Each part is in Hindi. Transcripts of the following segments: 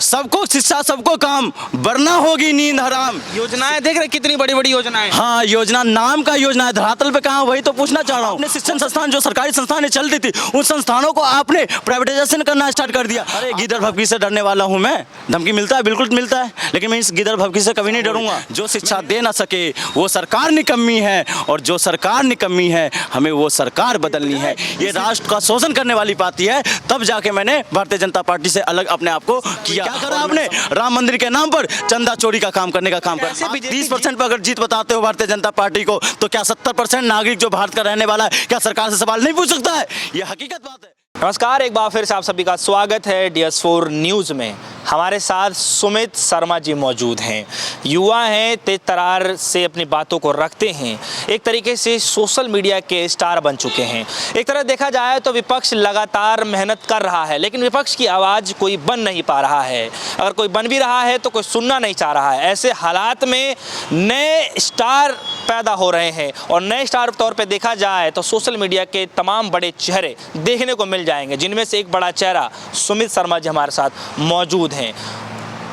सबको शिक्षा सबको काम, वरना होगी नींद हराम। योजनाएं देख रहे कितनी बड़ी बड़ी योजनाएं। हाँ, योजना नाम का योजना है, धरातल पे कहाँ वही तो पूछना चाह रहा हूँ। अपने शिक्षण संस्थान जो सरकारी संस्थान चलती थी उन संस्थानों को आपने प्राइवेटाइजेशन करना स्टार्ट कर दिया। अरे गिदड़ भभकी से डरने वाला हूँ मैं? धमकी मिलता है, बिल्कुल मिलता है, लेकिन मैं इस गिदड़ भभकी से कभी नहीं डरूंगा। जो शिक्षा दे ना सके वो सरकार निकम्मी है, और जो सरकार निकम्मी है हमें वो सरकार बदलनी है। ये राष्ट्र का शोषण करने वाली पार्टी है, तब जाके मैंने भारतीय जनता पार्टी से अलग अपने आप को किया। क्या करा आपने? राम मंदिर के नाम पर चंदा चोरी का काम करने का काम कर। 30% पर अगर जीत बताते हो भारतीय जनता पार्टी को, तो क्या 70% नागरिक जो भारत का रहने वाला है क्या सरकार से सवाल नहीं पूछ सकता है? ये हकीकत बात है। नमस्कार, एक बार फिर से आप सभी का स्वागत है DS4 न्यूज़ में। हमारे साथ सुमित शर्मा जी मौजूद हैं। युवा हैं, तेज तरार से अपनी बातों को रखते हैं, एक तरीके से सोशल मीडिया के स्टार बन चुके हैं। एक तरह देखा जाए तो विपक्ष लगातार मेहनत कर रहा है, लेकिन विपक्ष की आवाज़ कोई बन नहीं पा रहा है। अगर कोई बन भी रहा है तो कोई सुनना नहीं चाह रहा है। ऐसे हालात में नए स्टार पैदा हो रहे हैं, और नए स्टार तौर पे देखा जाए तो सोशल मीडिया के तमाम बड़े चेहरे देखने को मिल जाएंगे, जिनमें से एक बड़ा चेहरा सुमित शर्मा जी हमारे साथ मौजूद हैं।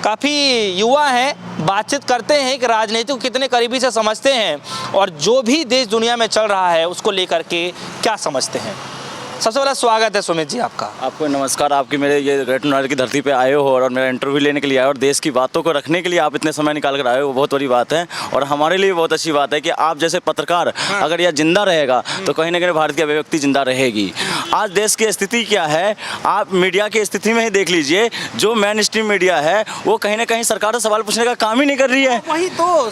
काफ़ी युवा हैं, बातचीत करते हैं कि राजनीति को कितने करीबी से समझते हैं और जो भी देश दुनिया में चल रहा है उसको लेकर के क्या समझते हैं। सबसे पहला स्वागत है सुमित जी आपका। आपको नमस्कार। आपकी मेरे ये रेड नॉलेज की धरती पे आए हो और मेरा इंटरव्यू लेने के लिए आए हो, और देश की बातों को रखने के लिए आप इतने समय निकाल कर आए हो, वो बहुत बड़ी बात है। और हमारे लिए बहुत अच्छी बात है कि आप जैसे पत्रकार अगर यह जिंदा रहेगा तो कहीं ना कहीं भारत की अभिव्यक्ति जिंदा रहेगी। आज देश की स्थिति क्या है, आप मीडिया की स्थिति में ही देख लीजिए। जो मेन स्ट्रीम मीडिया है वो कहीं ना कहीं सरकार से सवाल पूछने का काम ही नहीं कर रही है। वही तो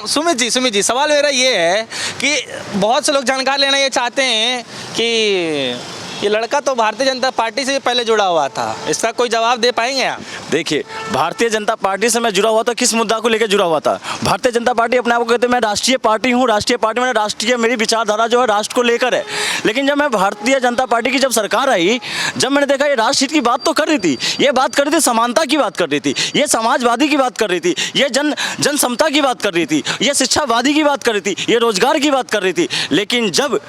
सुमित जी सवाल मेरा ये है कि बहुत से लोग जानकार लेना ये चाहते हैं कि ये लड़का तो भारतीय जनता पार्टी से पहले जुड़ा हुआ था, इसका कोई जवाब दे पाएंगे आप? देखिए, भारतीय जनता पार्टी से मैं जुड़ा हुआ था, किस मुद्दा को लेकर जुड़ा हुआ था? भारतीय जनता पार्टी अपने आप को कहते हैं मैं राष्ट्रीय पार्टी हूँ, राष्ट्रीय पार्टी में राष्ट्रीय मेरी विचारधारा जो है राष्ट्र को लेकर है। लेकिन जब मैं भारतीय जनता पार्टी की जब सरकार आई, जब मैंने देखा ये राष्ट्रहित की बात तो कर रही थी, ये बात कर रही थी, समानता की बात कर रही थी, ये समाजवादी की बात कर रही थी, ये जन समता की बात कर रही थी, ये शिक्षावादी की बात कर रही थी, ये रोजगार की बात कर रही थी। लेकिन जब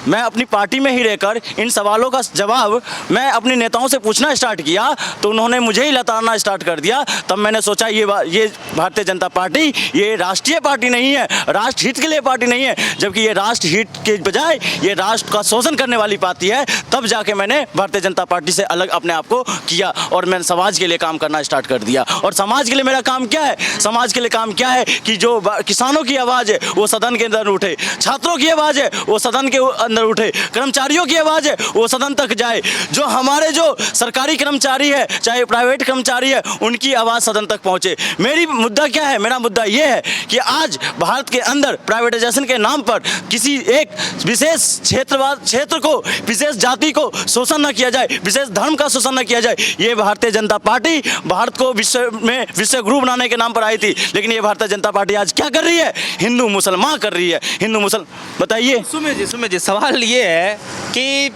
मैं अपनी पार्टी में ही रहकर इन सवालों का जवाब मैं अपने नेताओं से पूछना स्टार्ट किया तो उन्होंने मुझे ही लताड़ना स्टार्ट कर दिया। तब मैंने सोचा ये भारतीय जनता पार्टी ये राष्ट्रीय पार्टी नहीं है, राष्ट्रहित के लिए पार्टी नहीं है, जबकि ये राष्ट्रहित के बजाय ये राष्ट्र का शोषण करने वाली पार्टी है। तब जाके मैंने भारतीय जनता पार्टी से अलग अपने आप को किया और मैंने समाज के लिए काम करना स्टार्ट कर दिया। और समाज के लिए मेरा काम क्या है? समाज के लिए काम क्या है कि जो किसानों की आवाज़ है वो सदन के अंदर उठे, छात्रों की आवाज़ है वो सदन के अंदर उठे, कर्मचारियों की आवाज है वो सदन तक जाए, जो हमारे जो सरकारी कर्मचारी है चाहे प्राइवेट कर्मचारी है उनकी आवाज सदन तक पहुंचे। मेरी मुद्दा क्या है? मेरा मुद्दा ये है कि आज भारत के अंदर प्राइवेटाइजेशन के नाम पर किसी एक विशेष क्षेत्र को, विशेष जाति को शोषण न किया जाए, विशेष धर्म का शोषण न किया जाए। ये भारतीय जनता पार्टी भारत को विश्व गुरु बनाने के नाम पर आई थी, लेकिन ये भारतीय जनता पार्टी आज क्या कर रही है? हिंदू मुसलमान कर रही है। हिंदू मुसल बताइए। सुमित जी सवाल ये है कि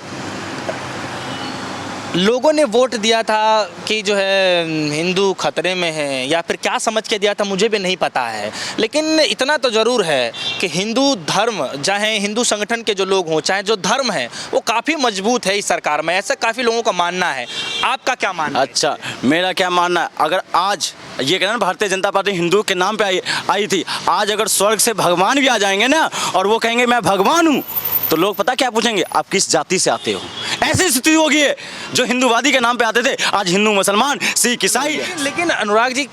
लोगों ने वोट दिया था कि जो है हिंदू खतरे में है, या फिर क्या समझ के दिया था मुझे भी नहीं पता है, लेकिन इतना तो ज़रूर है कि हिंदू धर्म, चाहे हिंदू संगठन के जो लोग हों, चाहे जो धर्म है वो काफ़ी मजबूत है इस सरकार में, ऐसा काफ़ी लोगों का मानना है। आपका क्या मानना है? अच्छा, मेरा क्या मानना है, अगर आज ये कहना भारतीय जनता पार्टी हिंदू के नाम पे आई थी, आज अगर स्वर्ग से भगवान भी आ जाएंगे ना और वो कहेंगे मैं भगवान हूँ, तो लोग पता क्या पूछेंगे? आप किस जाति से आते हो? ऐसी स्थिति होगी है। जो हिंदूवादी के नाम पे आते थे आज हिंदू मुसलमान सिख ईसाई। लेकिन अनुराग जी,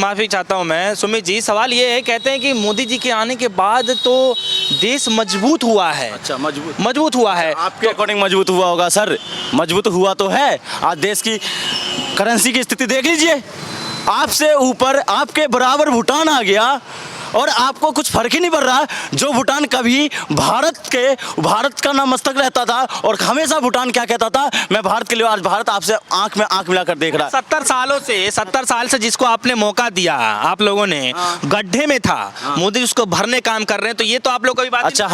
माफ़ी चाहता हूँ मैं, सुमित जी सवाल ये है, कहते हैं कि मोदी जी के आने के बाद तो देश मजबूत हुआ है। अच्छा, मजबूत हुआ है। आपके अकॉर्डिंग मजबूत हुआ होगा सर, मजबूत हुआ तो है। आज देश की करेंसी की स्थिति देख लीजिए, आपसे ऊपर आपके बराबर भूटान आ गया और आपको कुछ फर्क ही नहीं पड़ रहा। जो भूटान कभी भारत का नतमस्तक रहता था और हमेशा भूटान क्या कहता था, मैं भारत के लिए, आज भारत आपसे आंख में आंख मिलाकर देख रहा है। 70 साल से जिसको आपने मौका दिया, आप लोगों ने गड्ढे में था, मोदी उसको भरने काम कर रहे हैं, तो ये तो आप लोग कभी बात। अच्छा,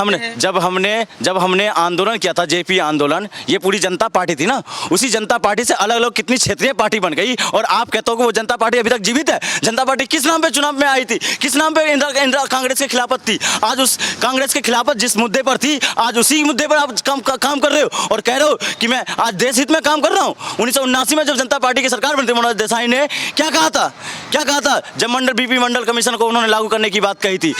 जब हमने आंदोलन किया था, जेपी आंदोलन, ये पूरी जनता पार्टी थी ना, उसी जनता पार्टी से अलग अलग कितनी क्षेत्रीय पार्टी बन गई और आप कहते हो कि वो जनता पार्टी अभी तक जीवित है। जनता पार्टी किस नाम पे चुनाव में आई थी, किस नाम पे इंदिरा कांग्रेस के खिलाफत थी, आज उस कांग्रेस के खिलाफत जिस मुद्दे पर थी, आज उसी मुद्दे पर आप काम कर रहे हो और कह रहे हो कि मैं आज देश हित में काम कर रहा हूँ। 1979 में जब जनता पार्टी की सरकार बनी थी, मनोहर देसाई ने क्या कहा था जब बीपी मंडल कमीशन को उन्होंने लागू करने की बात कही थी,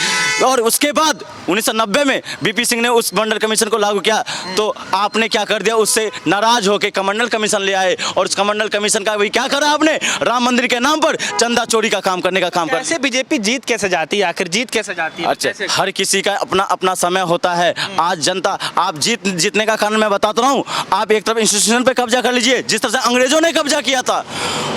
और उसके बाद 1990 में बीपी सिंह ने उस मंडल कमीशन को लागू किया, तो आपने क्या कर दिया, उससे नाराज होकर कमंडल कमीशन ले आए, और उस कमंडल कमीशन का भी क्या करा आपने, राम मंदिर के नाम पर चंदा चोरी का काम करने का काम कर। ऐसे बीजेपी जीत कैसे जाती है, आखिर जीत कैसे जाती है? अच्छा, हर किसी का अपना अपना समय होता है। आज जनता, आप जीतने का कारण मैं बताता रहा हूँ, आप एक तरफ इंस्टीट्यूशन पे कब्जा कर लीजिए, जिस तरह से अंग्रेजों ने कब्जा किया था,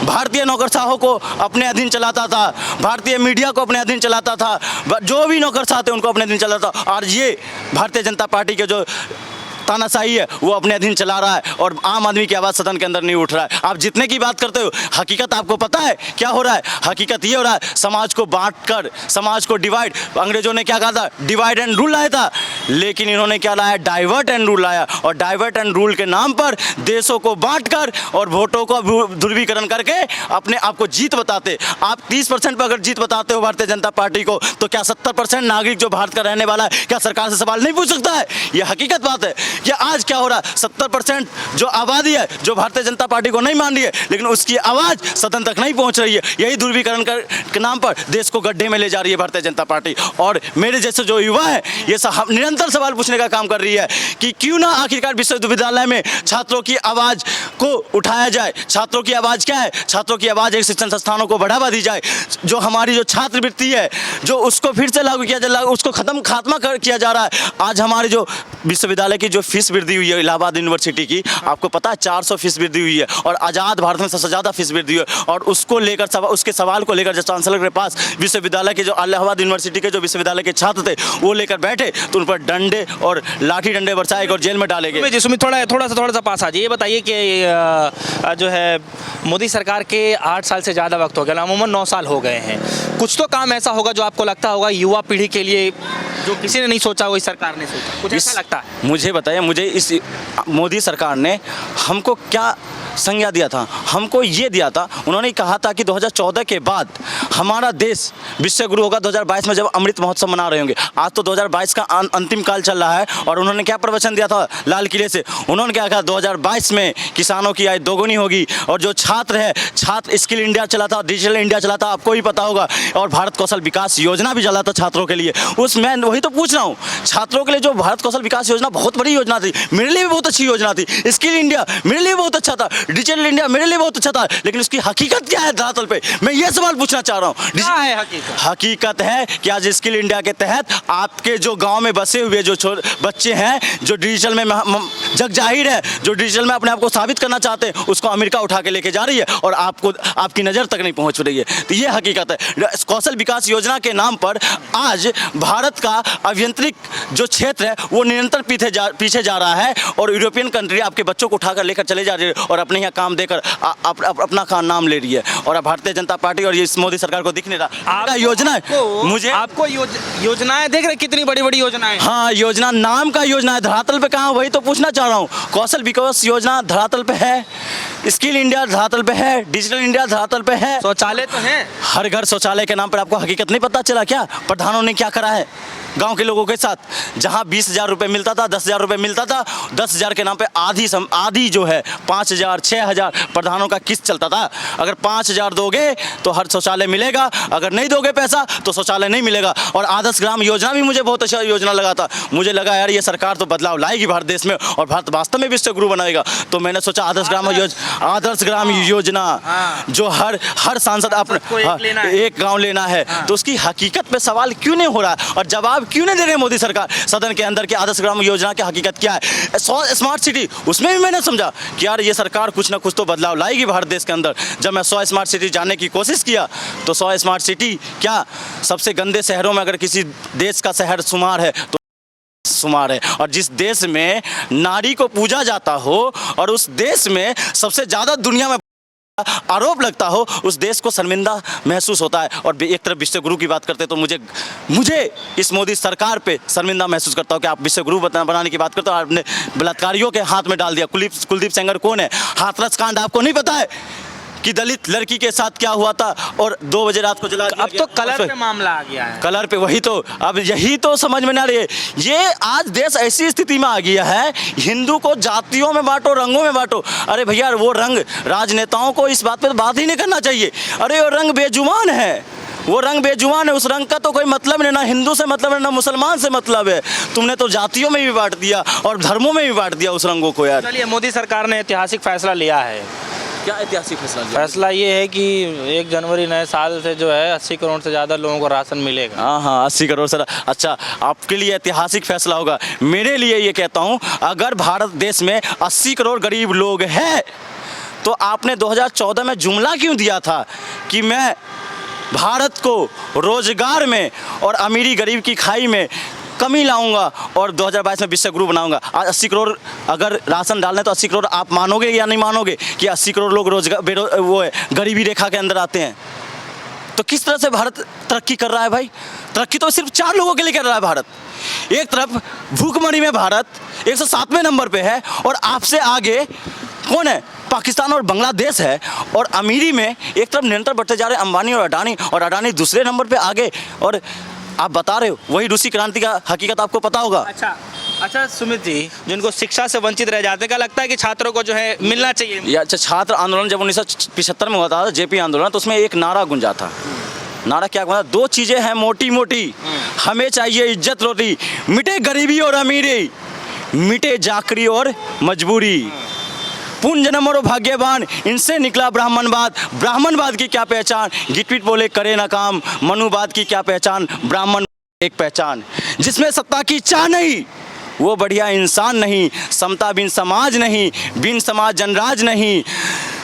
भारतीय नौकरशाहों को अपने अधीन चलाता था, भारतीय मीडिया को अपने अधीन चलाता था, जो भी नौकरशाह थे उनको अपने अधीन चलाता था, और ये भारतीय जनता पार्टी के जो तानाशाही है वो अपने अधीन चला रहा है, और आम आदमी की आवाज़ सदन के अंदर नहीं उठ रहा है। आप जितने की बात करते हो, हकीकत आपको पता है क्या हो रहा है? हकीकत ये हो रहा है, समाज को बांटकर, समाज को डिवाइड, अंग्रेजों ने क्या कहा था, डिवाइड एंड रूल लाया था, लेकिन इन्होंने क्या लाया, डाइवर्ट एंड रूल लाया, और डाइवर्ट एंड रूल के नाम पर देशों को बांटकर और वोटों को ध्रुवीकरण करके अपने आप को जीत बताते। आप 30% पर अगर जीत बताते हो भारतीय जनता पार्टी को, तो क्या 70% नागरिक जो भारत का रहने वाला है, क्या सरकार से सवाल नहीं पूछ सकता है? ये हकीकत बात है कि आज क्या हो रहा है, 70% जो आबादी है जो भारतीय जनता पार्टी को नहीं मान रही है, लेकिन उसकी आवाज़ सदन तक नहीं पहुंच रही है। यही ध्रुवीकरण के नाम पर देश को गड्ढे में ले जा रही है भारतीय जनता पार्टी, और मेरे जैसे जो युवा है ये निरंतर सवाल पूछने का काम कर रही है कि क्यों ना आखिरकार विश्वविद्यालय में छात्रों की आवाज़ को उठाया जाए। छात्रों की आवाज़ क्या है? छात्रों की आवाज़ एक शिक्षण संस्थानों को बढ़ावा दी जाए, जो हमारी जो छात्रवृत्ति है जो उसको फिर से लागू किया जाए, उसको खात्मा किया जा रहा है। आज हमारे जो विश्वविद्यालय की जो फीस वृद्धि हुई है इलाहाबाद यूनिवर्सिटी की, आपको पता है 400 फीस वृद्धि हुई है, और आज़ाद भारत में सबसे ज़्यादा फीस वृद्धि हुई है, और उसको लेकर उसके सवाल को लेकर जब चांसलर के पास विश्वविद्यालय के जो इलाहाबाद यूनिवर्सिटी के जो विश्वविद्यालय के छात्र थे वो लेकर बैठे, तो उन पर डंडे और लाठी डंडे बरसाए और जेल में डाले गए। सुमित थोड़ा सा पास आ जाइए। ये बताइए कि जो है मोदी सरकार के 8 साल से ज़्यादा वक्त हो गया, अमूमन 9 साल हो गए हैं, कुछ तो काम ऐसा होगा जो आपको लगता होगा युवा पीढ़ी के लिए जो किसी ने नहीं सोचा वही सरकार ने सोचा, कुछ ऐसा लगता है? मुझे बताइए, मुझे इस मोदी सरकार ने हमको क्या संज्ञा दिया था? हमको ये दिया था, उन्होंने कहा था कि 2014 के बाद हमारा देश विश्व गुरु होगा 2022 में, जब अमृत महोत्सव मना रहे होंगे। आज तो 2022 का अंतिम काल चल रहा है, और उन्होंने क्या प्रवचन दिया था लाल किले से? उन्होंने क्या कहा, 2022 में किसानों की आय दोगुनी होगी, और जो छात्र स्किल इंडिया चला था, डिजिटल इंडिया चला था, आपको भी पता होगा, और भारत कौशल विकास योजना भी चला था छात्रों के लिए। उसमें वही तो पूछ रहा हूँ, छात्रों के लिए जो भारत कौशल विकास योजना बहुत बड़ी योजना थी, मेरे लिए भी बहुत अच्छी योजना थी। स्किल इंडिया मेरे लिए बहुत अच्छा था, डिजिटल इंडिया मेरे लिए बहुत अच्छा था, लेकिन उसकी हकीकत क्या है धरातल पे? मैं ये सवाल पूछना चाह रहा हूँ। क्या है हकीकत? हकीकत है कि आज स्किल इंडिया के तहत आपके जो गांव में बसे हुए जो बच्चे हैं, जो डिजिटल में जग जाहिर है, जो डिजिटल में अपने आप को साबित करना चाहते हैं, उसको अमेरिका उठा के लेके जा रही है, और आपको आपकी नज़र तक नहीं पहुंच रही है। तो ये हकीकत है। कौशल विकास योजना के नाम पर आज भारत का अभियंत्रिक जो क्षेत्र है वो निरंतर पीछे जा रहा है, और यूरोपियन कंट्री आपके बच्चों को उठाकर लेकर चले जा रही है, और अपने यहाँ काम देकर अपना नाम ले रही है, और भारतीय जनता पार्टी और ये मोदी सरकार को दिख नहीं रहा। योजना है, मुझे आपको योजनाएं देख रहे, कितनी बड़ी बड़ी योजनाएं। हाँ, योजना नाम का योजना है, धरातल पे कहाँ, वही तो पूछना चाह रहा हूँ। कौशल विकास योजना धरातल पे है, स्किल इंडिया धरातल पे है, डिजिटल इंडिया धरातल पे है, शौचालय तो है, हर घर शौचालय के नाम पर। आपको हकीकत नहीं पता चला क्या प्रधानों ने क्या करा है गांव के लोगों के साथ? जहां 20,000 रुपये मिलता था, 10,000 रुपये मिलता था, 10,000 के नाम पे आधी जो है 5,000 6,000 प्रधानों का किस्त चलता था। अगर 5,000 दोगे तो हर शौचालय मिलेगा, अगर नहीं दोगे पैसा तो शौचालय नहीं मिलेगा। और आदर्श ग्राम योजना भी मुझे बहुत अच्छा योजना लगा था। मुझे लगा यार ये सरकार तो बदलाव लाएगी भारत देश में, और भारत वास्तव में विश्व गुरु बनाएगा। तो मैंने सोचा आदर्श ग्राम योजना जो हर सांसद अपने एक गाँव लेना है, तो उसकी हकीकत पे सवाल क्यों नहीं हो रहा है, और जवाब क्यों नहीं दे रहे मोदी सरकार सदन के अंदर? के आदर्श ग्राम योजना की हकीकत क्या है? 100 स्मार्ट सिटी, उसमें भी मैंने समझा कि यार ये सरकार कुछ ना कुछ तो बदलाव लाएगी भारत देश के अंदर। जब मैं 100 स्मार्ट सिटी जानने की कोशिश किया तो 100 स्मार्ट सिटी क्या, सबसे गंदे शहरों में अगर किसी देश का शहर शुमार है तो शुमार है। और जिस देश में नारी को पूजा जाता हो, और उस देश में सबसे ज़्यादा दुनिया में आरोप लगता हो, उस देश को शर्मिंदा महसूस होता है। और एक तरफ विश्व गुरु की बात करते तो मुझे इस मोदी सरकार पे शर्मिंदा महसूस करता हूँ कि आप विश्व गुरु बनाने की बात करते हो, आपने बलात्कारियों के हाथ में डाल दिया। कुलदीप सेंगर कौन है? हाथरस कांड आपको नहीं पता है कि दलित लड़की के साथ क्या हुआ था और 2 बजे रात को जला दिया अब गया। तो कलर पे मामला आ गया है। कलर पे, वही तो, अब यही तो समझ में ना रही है। ये आज देश ऐसी स्थिति में आ गया है, हिंदू को जातियों में बांटो, रंगों में बांटो। अरे भैया वो रंग, राजनेताओं को इस बात पे तो बात ही नहीं करना चाहिए। अरे वो रंग बेजुबान है, वो रंग बेजुबान है, उस रंग का तो कोई मतलब नहीं, ना हिंदू से मतलब है ना मुसलमान से मतलब है। तुमने तो जातियों में भी बांट दिया और धर्मों में भी बांट दिया उस रंगों को यार। चलिए, मोदी सरकार ने ऐतिहासिक फैसला लिया है। क्या ऐतिहासिक फैसला लिया? फैसला ये है कि 1 जनवरी नए साल से जो है 80 करोड़ से ज़्यादा लोगों को राशन मिलेगा। हाँ, 80 करोड़ से। अच्छा, आपके लिए ऐतिहासिक फैसला होगा, मेरे लिए ये कहता हूँ, अगर भारत देश में 80 करोड़ गरीब लोग हैं तो आपने 2014 में जुमला क्यों दिया था कि मैं भारत को रोजगार में और अमीरी गरीब की खाई में कमी लाऊंगा और 2022 में विश्व गुरु बनाऊंगा। आज 80 करोड़ अगर राशन डालने तो 80 करोड़ आप मानोगे या नहीं मानोगे कि 80 करोड़ लोग रोजगार वो है गरीबी रेखा के अंदर आते हैं? तो किस तरह से भारत तरक्की कर रहा है भाई? तरक्की तो सिर्फ 4 लोगों के लिए कर रहा है भारत। एक तरफ भूखमरी में भारत 107वें नंबर पे है और आपसे आगे कौन है? पाकिस्तान और बांग्लादेश है। और अमीरी में एक तरफ निरंतर बढ़ते जा रहे अंबानी और अडानी दूसरे नंबर पे आगे। और आप बता रहे हो वही रूसी क्रांति का हकीकत आपको पता होगा। अच्छा सुमित जी, जिनको शिक्षा से वंचित रह जाते हैं, क्या लगता है कि छात्रों को जो है मिलना चाहिए? या छात्र आंदोलन जब 1975 में हुआ था, जेपी आंदोलन, तो उसमें एक नारा गुंजा था। नारा क्या गुंजा? 2 चीज़ें हैं मोटी मोटी, हमें चाहिए इज्जत रोटी, मिटे गरीबी और अमीरी, मिटे जाकरी और मजबूरी, पूर्ण जन्म और भाग्यवान, इनसे निकला ब्राह्मणवाद, ब्राह्मणवाद की क्या पहचान, गिटपिट बोले करे ना काम, मनुवाद की क्या पहचान, ब्राह्मण एक पहचान, जिसमें सत्ता की चाह नहीं वो बढ़िया इंसान नहीं, समता बिन समाज नहीं, बिन समाज जनराज नहीं,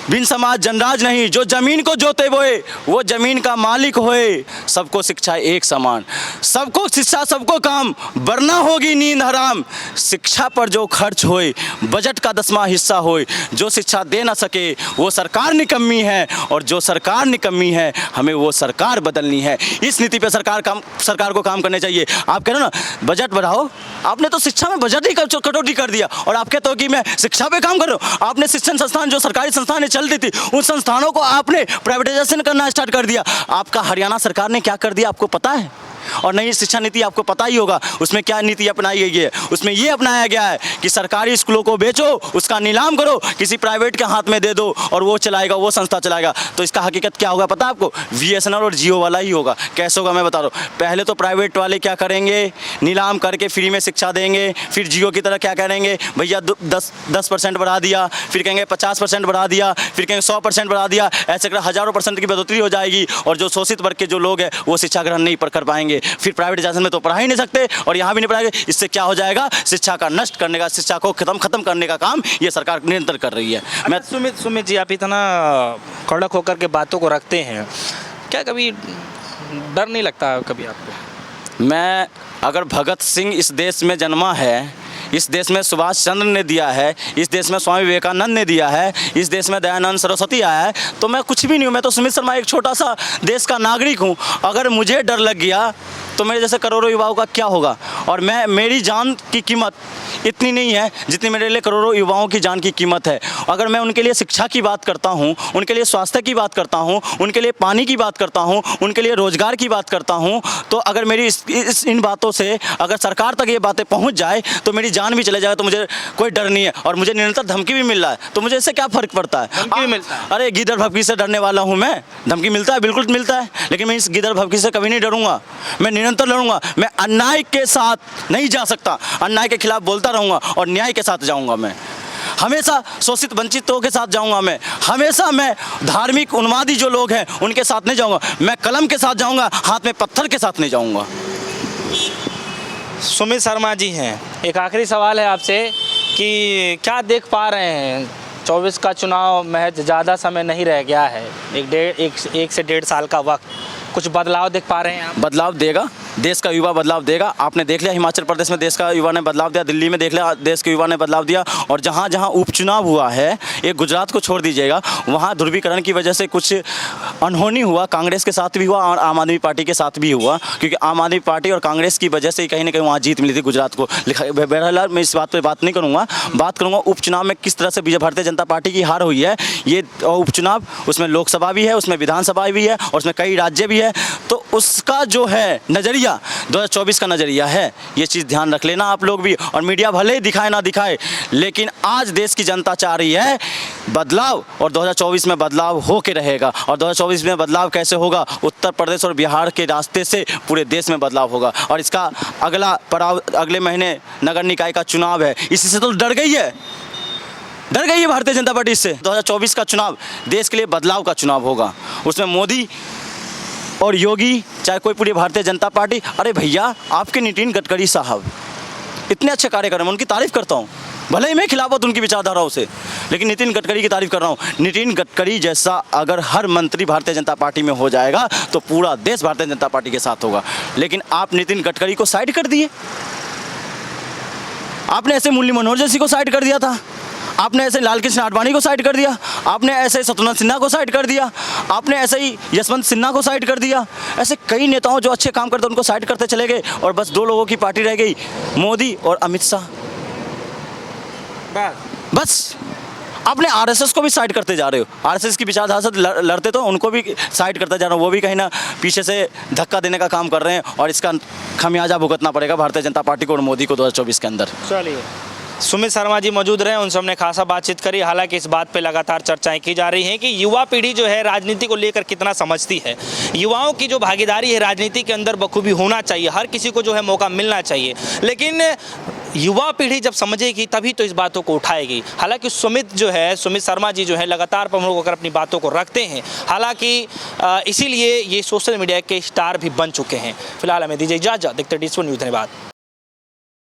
बिन समाज जनराज नहीं, जो जमीन को जोते बोए वो जमीन का मालिक होए, सबको शिक्षा एक समान, सबको शिक्षा सबको काम, वरना होगी नींद हराम, शिक्षा पर जो खर्च होए बजट का 10वां हिस्सा होए, जो शिक्षा दे ना सके वो सरकार निकम्मी है और जो सरकार निकम्मी है हमें वो सरकार बदलनी है। इस नीति पे सरकार को काम करने चाहिए। आप कह रहे हो ना बजट बढ़ाओ, आपने तो शिक्षा में बजट ही कटौती कर दिया और आप कहते हो कि मैं शिक्षा पे काम कर रहा हूँ। आपने शिक्षण संस्थान जो सरकारी संस्थान चलती थी उन संस्थानों को आपने प्राइवेटाइजेशन करना स्टार्ट कर दिया। आपका हरियाणा सरकार ने क्या कर दिया आपको पता है? और नई शिक्षा नीति आपको पता ही होगा उसमें क्या नीति अपनाई गई है। उसमें ये अपनाया गया है कि सरकारी स्कूलों को बेचो, उसका नीलाम करो, किसी प्राइवेट के हाथ में दे दो और वो चलाएगा, वो संस्था चलाएगा। तो इसका हकीकत क्या होगा पता है आपको? BSNL और जियो वाला ही होगा। कैसे होगा मैं बता रहा हूँ। पहले तो प्राइवेट वाले क्या करेंगे, नीलाम करके फ्री में शिक्षा देंगे, फिर जियो की तरह क्या करेंगे, भैया 10% बढ़ा दिया, फिर कहेंगे 50% बढ़ा दिया, फिर कहेंगे 100% बढ़ा दिया, ऐसे कर हज़ारों % की बढ़ोतरी हो जाएगी और जो शोषित वर्ग के जो लोग हैं वो शिक्षा ग्रहण नहीं कर पाएंगे। फिर प्राइवेटाइजेशन में तो पढ़ा ही नहीं सकते और यहाँ भी नहीं पढ़ाएंगे। इससे क्या हो जाएगा? शिक्षा का नष्ट करने का, शिक्षा को खत्म करने का काम ये सरकार निरंतर कर रही है। मैं सुमित जी, आप इतना कड़क होकर के बातों को रखते हैं, क्या कभी डर नहीं लगता कभी आपको? मैं अगर भगत सिंह इस देश में जन्मा है, इस देश में सुभाष चंद्र ने दिया है, इस देश में स्वामी विवेकानंद ने दिया है, इस देश में दयानंद सरस्वती आया है, तो मैं कुछ भी नहीं हूँ। मैं तो सुमित शर्मा एक छोटा सा देश का नागरिक हूँ। अगर मुझे डर लग गया तो मेरे जैसे करोड़ों युवाओं का क्या होगा? और मेरी जान की कीमत इतनी नहीं है जितनी मेरे लिए करोड़ों युवाओं की जान की कीमत है। अगर मैं उनके लिए शिक्षा की बात करता हूँ, उनके लिए स्वास्थ्य की बात करता हूँ, उनके लिए पानी की बात करता हूँ, उनके लिए रोजगार की बात करता हूँ, तो अगर मेरी इन बातों से अगर सरकार तक ये बातें पहुँच जाए तो मेरी जान भी चले जाए तो मुझे कोई डर नहीं है। और मुझे निरंतर धमकी भी मिल रहा है तो मुझे इससे क्या फ़र्क पड़ता है? धमकी भी मिलता है? अरे गिदड़ भभकी से डरने वाला हूँ मैं? धमकी मिलता है, बिल्कुल मिलता है, लेकिन मैं इस गिदड़ भभकी से कभी नहीं डरूंगा। मैं निरंतर लड़ूंगा। मैं अन्याय के साथ नहीं जा सकता, अन्याय के खिलाफ बोलता रहूंगा और न्याय के साथ जाऊंगा। मैं हमेशा शोषित वंचितों के साथ जाऊंगा। मैं हमेशा मैं धार्मिक उन्मादी जो लोग हैं उनके साथ नहीं जाऊंगा। मैं कलम के साथ जाऊंगा, हाथ में पत्थर के साथ नहीं जाऊंगा। सुमित शर्मा जी हैं, एक आखिरी सवाल है आपसे कि क्या देख पा रहे हैं? 24 का चुनाव महज ज़्यादा समय नहीं रह गया है, एक से 1.5 साल का वक्त, कुछ बदलाव देख पा रहे हैं आप? बदलाव देगा, देश का युवा बदलाव देगा। आपने देख लिया हिमाचल प्रदेश में देश का युवा ने बदलाव दिया, दिल्ली में देख लिया देश के युवा ने बदलाव दिया। और जहाँ जहाँ उपचुनाव हुआ है, एक गुजरात को छोड़ दीजिएगा, वहाँ ध्रुवीकरण की वजह से कुछ अनहोनी हुआ, कांग्रेस के साथ भी हुआ और आम आदमी पार्टी के साथ भी हुआ, क्योंकि आम आदमी पार्टी और कांग्रेस की वजह से ही कहीं ना कहीं वहाँ जीत मिली थी गुजरात को। बहरहाल मैं इस बात पे बात नहीं करूँगा, बात करूँगा उपचुनाव में किस तरह से भारतीय जनता पार्टी की हार हुई है। ये उपचुनाव, उसमें लोकसभा भी है, उसमें विधानसभा भी है और उसमें कई राज्य भी है, तो उसका जो है नज़रिया 2024 का नज़रिया है, ये चीज़ ध्यान रख लेना आप लोग भी। और मीडिया भले ही दिखाए ना दिखाए, लेकिन आज देश की जनता चाह रही है बदलाव, और 2024 में बदलाव हो के रहेगा। और 2024 में बदलाव कैसे होगा? उत्तर प्रदेश और बिहार के रास्ते से पूरे देश में बदलाव होगा। और इसका अगला पड़ाव अगले महीने नगर निकाय का चुनाव है। इसी से तो डर गई है भारतीय जनता पार्टी इससे। 2024 का चुनाव देश के लिए बदलाव का चुनाव होगा। उसमें मोदी और योगी, चाहे कोई पूरी भारतीय जनता पार्टी, अरे भैया आपके नितिन गडकरी साहब इतने अच्छे कार्य कर रहे हैं, मैं उनकी तारीफ़ करता हूँ, भले ही मैं खिलाफ हूँ उनकी विचारधाराओं से, लेकिन नितिन गडकरी की तारीफ़ कर रहा हूँ। नितिन गडकरी जैसा अगर हर मंत्री भारतीय जनता पार्टी में हो जाएगा तो पूरा देश भारतीय जनता पार्टी के साथ होगा। लेकिन आप नितिन गडकरी को साइड कर दिए, आपने ऐसे मुरली मनोहर जैसी को साइड कर दिया था, आपने ऐसे लाल कृष्ण आडवाणी को साइड कर दिया, आपने ऐसे शत्रुघ्न सिन्हा को साइड कर दिया, आपने ऐसे ही यशवंत सिन्हा को साइड कर दिया। ऐसे कई नेताओं जो अच्छे काम करते उनको साइड करते चले गए और बस दो लोगों की पार्टी रह गई, मोदी और अमित शाह। बस आपने आरएसएस को भी साइड करते जा रहे हो। आरएसएस की विचारधारा से लड़ते तो उनको भी साइड करते जा रहे हो, वो भी कहीं ना पीछे से धक्का देने का काम कर रहे हैं और इसका खमियाजा भुगतना पड़ेगा भारतीय जनता पार्टी को और मोदी को 2024 के अंदर। चलिए, सुमित शर्मा जी मौजूद रहे, उनसे हमने खासा बातचीत करी। हालांकि इस बात पे लगातार चर्चाएं की जा रही हैं कि युवा पीढ़ी जो है राजनीति को लेकर कितना समझती है। युवाओं की जो भागीदारी है राजनीति के अंदर बखूबी होना चाहिए, हर किसी को जो है मौका मिलना चाहिए, लेकिन युवा पीढ़ी जब समझेगी तभी तो इस बातों को उठाएगी। हालांकि सुमित शर्मा जी जो है लगातार प्रमुख होकर अपनी बातों को रखते हैं, हालांकि इसीलिए ये सोशल मीडिया के स्टार भी बन चुके हैं। फिलहाल हमें दीजिए इजाज़त, देखते हैं D24 न्यूज़। धन्यवाद।